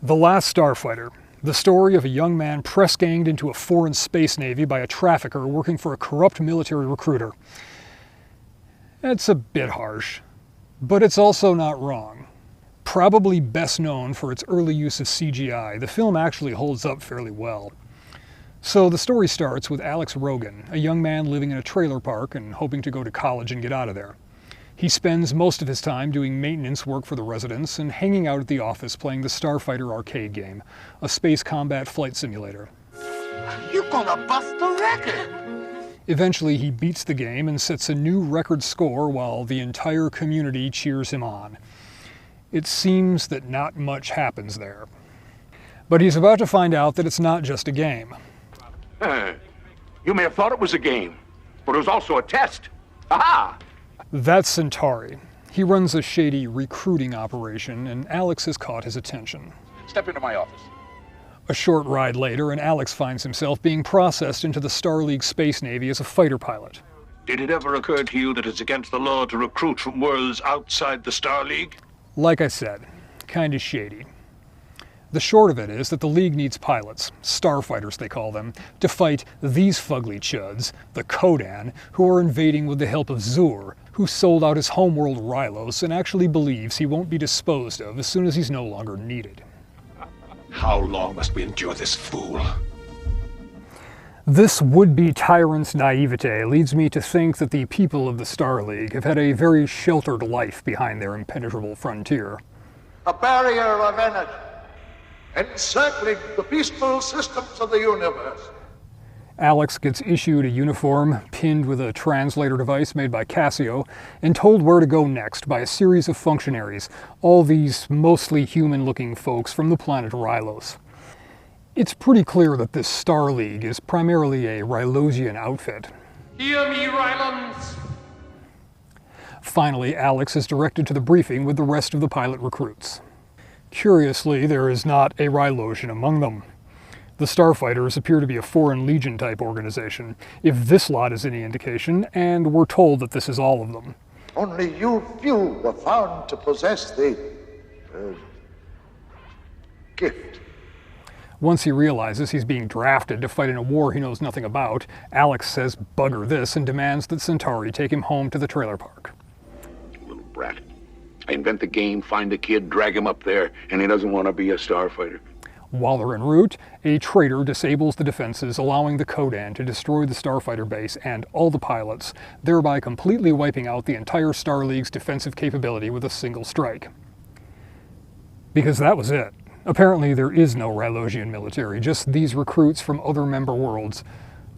The Last Starfighter, the story of a young man press-ganged into a foreign space navy by a trafficker working for a corrupt military recruiter. It's a bit harsh, but it's also not wrong. Probably best known for its early use of CGI, the film actually holds up fairly well. So the story starts with Alex Rogan, a young man living in a trailer park and hoping to go to college and get out of there. He spends most of his time doing maintenance work for the residents and hanging out at the office playing the Starfighter arcade game, a space combat flight simulator. You're gonna bust the record! Eventually he beats the game and sets a new record score while the entire community cheers him on. It seems that not much happens there. But he's about to find out that it's not just a game. You may have thought it was a game, but it was also a test. Aha! That's Centauri. He runs a shady recruiting operation, and Alex has caught his attention. Step into my office. A short ride later, and Alex finds himself being processed into the Star League Space Navy as a fighter pilot. Did it ever occur to you that it's against the law to recruit from worlds outside the Star League? Like I said, kinda shady. The short of it is that the League needs pilots, starfighters they call them, to fight these fugly chuds, the Kodan, who are invading with the help of Xur, who sold out his homeworld Rylos and actually believes he won't be disposed of as soon as he's no longer needed. How long must we endure this fool? This would-be tyrant's naivete leads me to think that the people of the Star League have had a very sheltered life behind their impenetrable frontier. A barrier of energy encircling the peaceful systems of the universe. Alex gets issued a uniform, pinned with a translator device made by Casio, and told where to go next by a series of functionaries, all these mostly human-looking folks from the planet Rylos. It's pretty clear that this Star League is primarily a Rylosian outfit. Hear me, Rylons! Finally, Alex is directed to the briefing with the rest of the pilot recruits. Curiously, there is not a Rylosian among them. The Starfighters appear to be a Foreign Legion-type organization, if this lot is any indication, and we're told that this is all of them. Only you few were found to possess the gift. Once he realizes he's being drafted to fight in a war he knows nothing about, Alex says bugger this and demands that Centauri take him home to the trailer park. Little brat. I invent the game, find the kid, drag him up there, and he doesn't want to be a starfighter. While they're en route, a traitor disables the defenses, allowing the Kodan to destroy the Starfighter base and all the pilots, thereby completely wiping out the entire Star League's defensive capability with a single strike. Because that was it. Apparently there is no Rylosian military, just these recruits from other member worlds,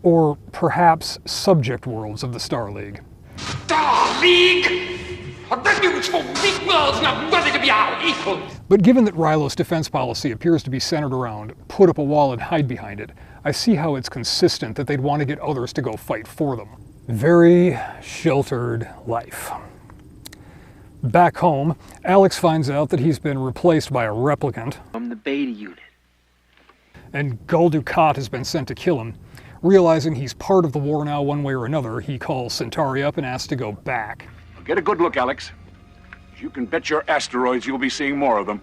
or perhaps subject worlds of the Star League. Star League! A refuge for weak worlds not worthy to be our equal! But given that Rylos' defense policy appears to be centered around put up a wall and hide behind it, I see how it's consistent that they'd want to get others to go fight for them. Very sheltered life. Back home, Alex finds out that he's been replaced by a replicant. From the beta unit. And Gul Dukat has been sent to kill him. Realizing he's part of the war now one way or another, he calls Centauri up and asks to go back. Get a good look, Alex. You can bet your asteroids you'll be seeing more of them.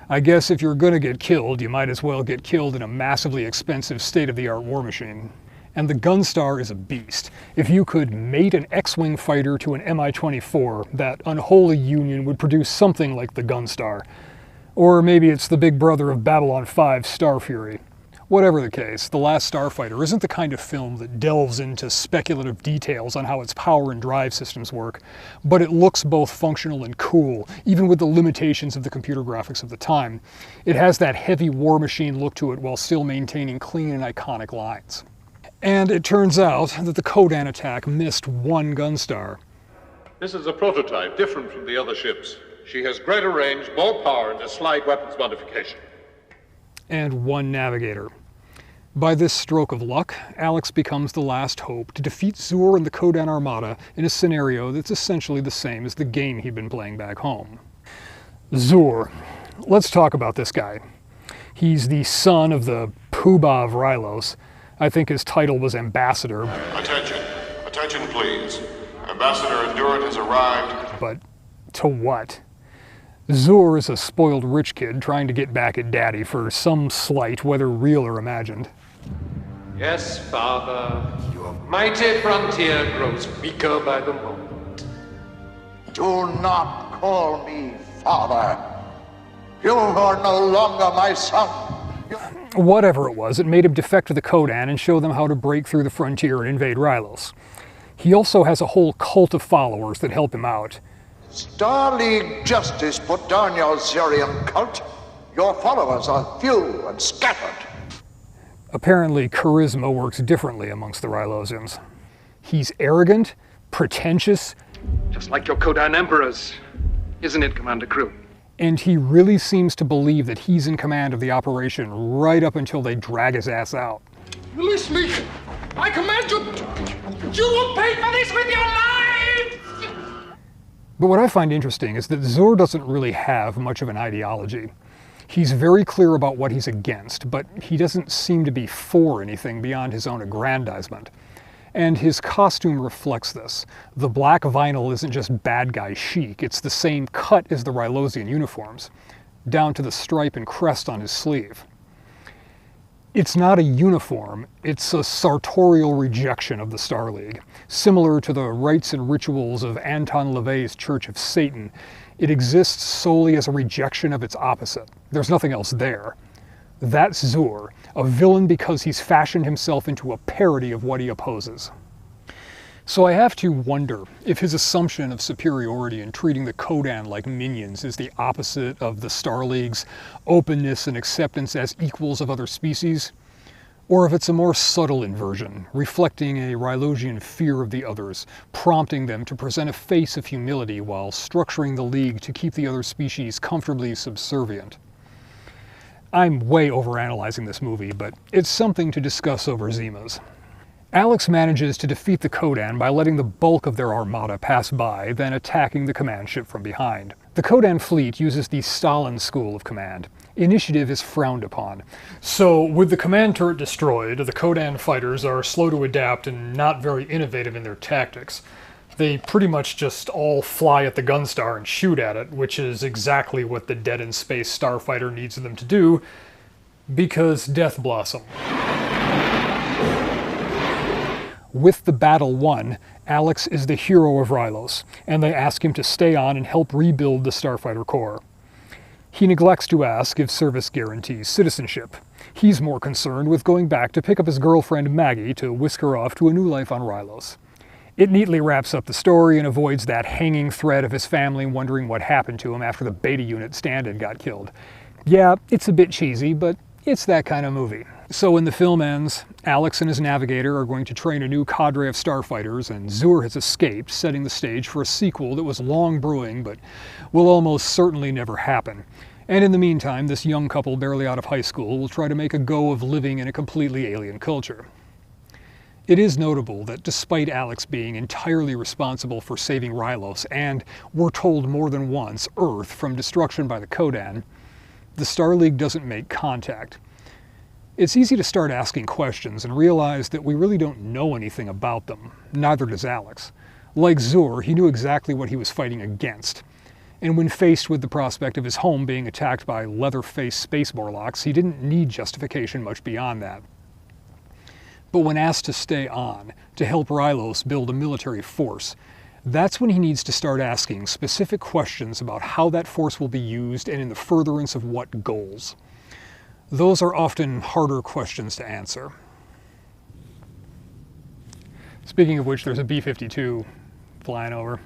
I guess if you're gonna get killed, you might as well get killed in a massively expensive state-of-the-art war machine. And the Gunstar is a beast. If you could mate an X-Wing fighter to an Mi-24, that unholy union would produce something like the Gunstar. Or maybe it's the big brother of Babylon 5's Star Fury. Whatever the case, The Last Starfighter isn't the kind of film that delves into speculative details on how its power and drive systems work, but it looks both functional and cool, even with the limitations of the computer graphics of the time. It has that heavy war machine look to it while still maintaining clean and iconic lines. And it turns out that the Kodan attack missed one Gunstar. This is a prototype, different from the other ships. She has greater range, more power, and a slight weapons modification. And one navigator. By this stroke of luck, Alex becomes the last hope to defeat Xur and the Kodan Armada in a scenario that's essentially the same as the game he'd been playing back home. Xur. Let's talk about this guy. He's the son of the Poobah of Rylos. I think his title was Ambassador. Attention. Attention, please. Ambassador Endurant has arrived. But to what? Zur is a spoiled rich kid trying to get back at Daddy for some slight, whether real or imagined. Yes, Father, your mighty frontier grows weaker by the moment. Do not call me father. You are no longer my son. Whatever it was, it made him defect to the Kodan and show them how to break through the frontier and invade Rylos. He also has a whole cult of followers that help him out. Star League justice put down your Xurian cult. Your followers are few and scattered. Apparently, charisma works differently amongst the Rylosians. He's arrogant, pretentious, just like your Kodan emperors, isn't it, Commander Crew? And he really seems to believe that he's in command of the operation right up until they drag his ass out. Release me! I command you! You will pay for this with your life! But what I find interesting is that Zur doesn't really have much of an ideology. He's very clear about what he's against, but he doesn't seem to be for anything beyond his own aggrandizement. And his costume reflects this. The black vinyl isn't just bad guy chic, it's the same cut as the Rylosian uniforms, down to the stripe and crest on his sleeve. It's not a uniform, it's a sartorial rejection of the Star League. Similar to the rites and rituals of Anton LaVey's Church of Satan, it exists solely as a rejection of its opposite. There's nothing else there. That's Zur, a villain because he's fashioned himself into a parody of what he opposes. So I have to wonder if his assumption of superiority in treating the Kodan like minions is the opposite of the Star League's openness and acceptance as equals of other species, or if it's a more subtle inversion, reflecting a Rylosian fear of the others, prompting them to present a face of humility while structuring the League to keep the other species comfortably subservient. I'm way overanalyzing this movie, but it's something to discuss over Zimas. Alex manages to defeat the Kodan by letting the bulk of their armada pass by, then attacking the command ship from behind. The Kodan fleet uses the Stalin school of command. Initiative is frowned upon. So, with the command turret destroyed, the Kodan fighters are slow to adapt and not very innovative in their tactics. They pretty much just all fly at the Gunstar and shoot at it, which is exactly what the Dead in Space Starfighter needs them to do, because Death Blossom. With the battle won, Alex is the hero of Rylos, and they ask him to stay on and help rebuild the Starfighter Corps. He neglects to ask if service guarantees citizenship. He's more concerned with going back to pick up his girlfriend Maggie to whisk her off to a new life on Rylos. It neatly wraps up the story and avoids that hanging thread of his family wondering what happened to him after the beta unit stand-in got killed. Yeah, it's a bit cheesy, but it's that kind of movie. So when the film ends, Alex and his navigator are going to train a new cadre of starfighters, and Zur has escaped, setting the stage for a sequel that was long brewing, but will almost certainly never happen. And in the meantime, this young couple barely out of high school will try to make a go of living in a completely alien culture. It is notable that despite Alex being entirely responsible for saving Rylos and, we're told more than once, Earth from destruction by the Kodan, the Star League doesn't make contact. It's easy to start asking questions and realize that we really don't know anything about them. Neither does Alex. Like Zur, he knew exactly what he was fighting against. And when faced with the prospect of his home being attacked by leather-faced space Morlocks, he didn't need justification much beyond that. But when asked to stay on, to help Rylos build a military force, that's when he needs to start asking specific questions about how that force will be used and in the furtherance of what goals. Those are often harder questions to answer. Speaking of which, there's a B-52 flying over.